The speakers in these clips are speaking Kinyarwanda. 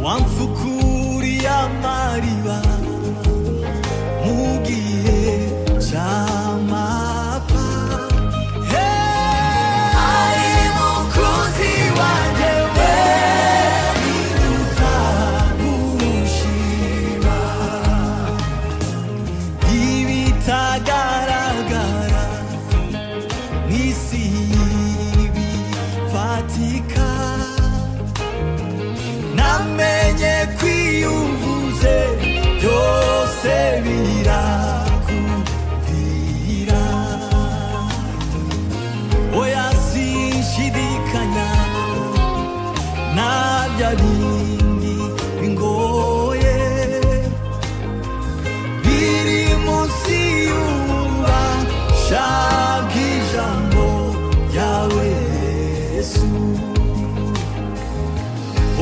wamfukuriye amariba mu gihe cy'amapfa. Ari mukunzi wanjye we utagushima ibitagaragara n'isi bifatika. Namenye kwiyumvuze byose birakuvira. Oya sinshidikanya nabya bindi bingoye biri munsi y'ububasha bw'ijambo ryawe Yesu.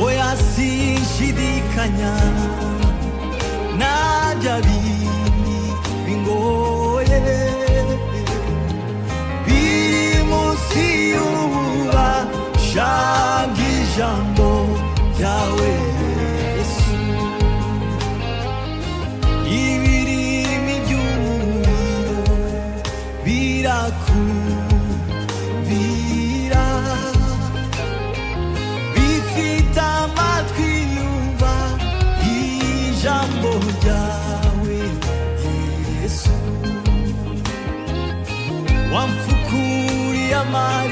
Oya sinshidikanya nabya bindi bingoye biri munsi y'ububasha bw'ijambo ryawe Yesu. Ibirimi by'umuriro birakubira bifite amatwi yumva ijambo ryawe Yesu. Wamfukuriye amariba